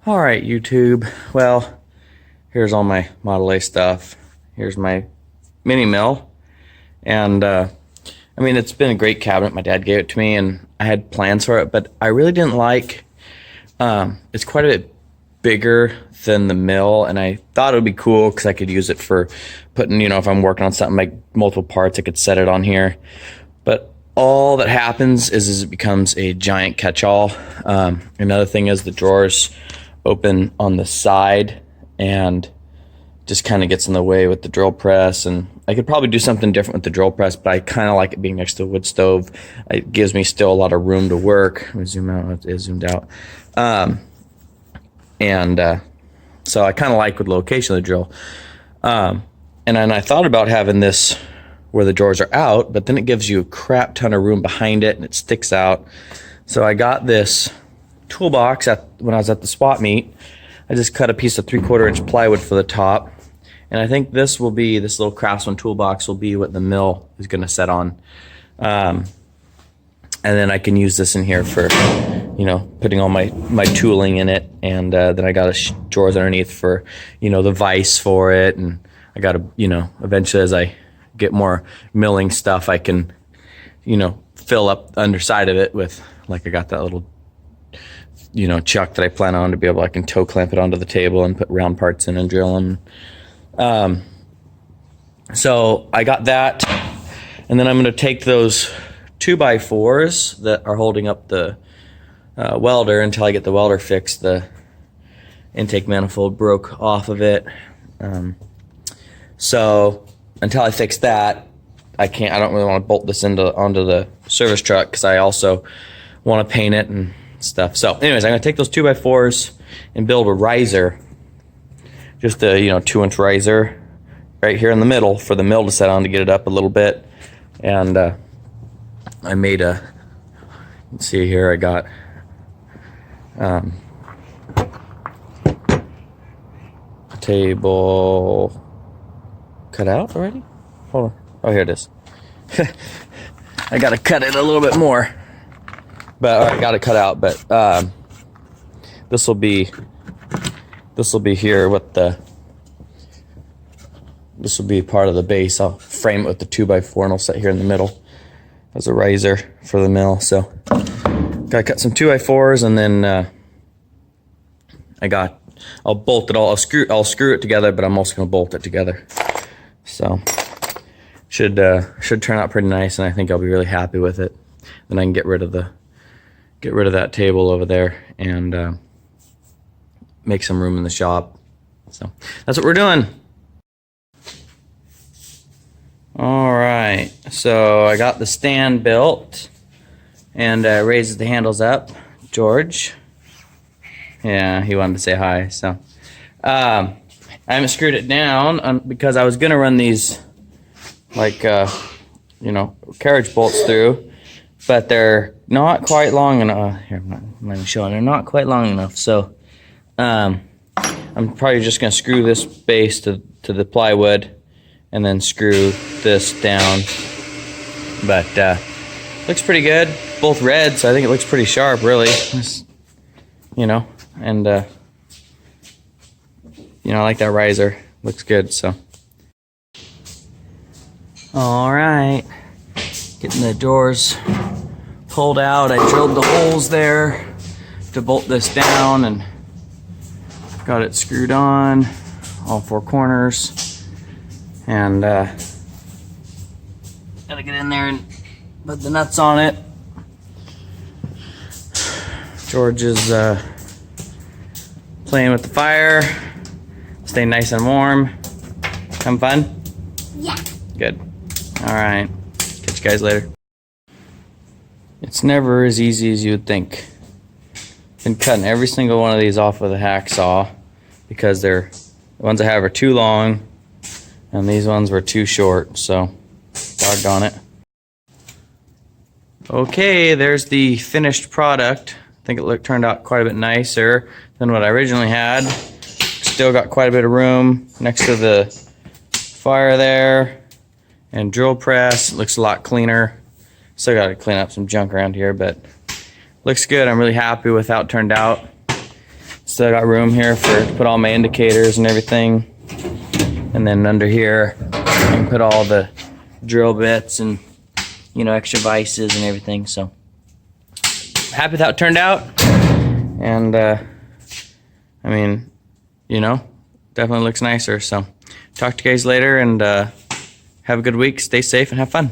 All right, YouTube. Well, here's all my Model A stuff. Here's my mini mill. And, I mean, it's been a great cabinet. My dad gave it to me, and I had plans for it, but I really didn't like, it's quite a bit bigger than the mill, and I thought it would be cool because I could use it for putting, if I'm working on something like multiple parts, I could set it on here. But all that happens is it becomes a giant catch-all. Another thing is the drawers open on the side and just kind of gets in the way with the drill press, and I could probably do something different with the drill press, but I kind of like it being next to a wood stove. It gives me still a lot of room to work. Let me zoom out. It zoomed out. So I kind of like with the location of the drill. And then I thought about having this where the drawers are out, but then it gives you a crap ton of room behind it and it sticks out. So I got this toolbox when I was at the swap meet. I just cut a piece of 3/4 inch plywood for the top, and I think this little Craftsman toolbox will be what the mill is going to set on. And then I can use this in here for putting all my tooling in it, and then I got drawers underneath for the vise for it, and I got eventually as I get more milling stuff, I can fill up the underside of it with, like, I got that little chuck that I plan on to be able, I can toe clamp it onto the table and put round parts in and drill them. So I got that, and then I'm going to take those 2x4s that are holding up the welder until I get the welder fixed. The intake manifold broke off of it. So until I fix that, I don't really want to bolt this onto the service truck because I also want to paint it and stuff. So anyways, I'm going to take those 2x4s and build a riser, just a 2-inch riser right here in the middle for the mill to set on to get it up a little bit. And I made let's see here, I got a table cut out already. Hold on. Oh, here it is. I got to cut it a little bit more. But I got it cut out, but this will be here with this will be part of the base. I'll frame it with the 2x4 and I'll set here in the middle as a riser for the mill. So gotta cut some 2x4s, and then I'll bolt it all. I'll screw it together, but I'm also gonna bolt it together. So should turn out pretty nice, and I think I'll be really happy with it. Then I can get rid of that table over there and make some room in the shop. So that's what we're doing. All right, so I got the stand built and raises the handles up. George, yeah, he wanted to say hi. So I haven't screwed it down because I was gonna run these like carriage bolts through, but they're not quite long enough. Here, I'm not even showing. They're not quite long enough. So I'm probably just going to screw this base to the plywood and then screw this down. But looks pretty good. Both red, so I think it looks pretty sharp, really. And I like that riser. Looks good, so. All right. Getting the doors pulled out. I drilled the holes there to bolt this down and got it screwed on all 4 corners, and gotta get in there and put the nuts on it. George is playing with the fire, staying nice and warm. Having fun? Yeah. Good. All right. Catch you guys later. It's never as easy as you would think. Been cutting every single one of these off with a hacksaw because the ones I have are too long and these ones were too short, so doggone it. Okay, there's the finished product. I think it turned out quite a bit nicer than what I originally had. Still got quite a bit of room next to the fire there, and drill press. It looks a lot cleaner. Still got to clean up some junk around here, but looks good. I'm really happy with how it turned out. Still got room here to put all my indicators and everything. And then under here, I can put all the drill bits and, you know, extra vices and everything. So happy with how it turned out. And I mean, you know, definitely looks nicer. So talk to you guys later, and have a good week. Stay safe and have fun.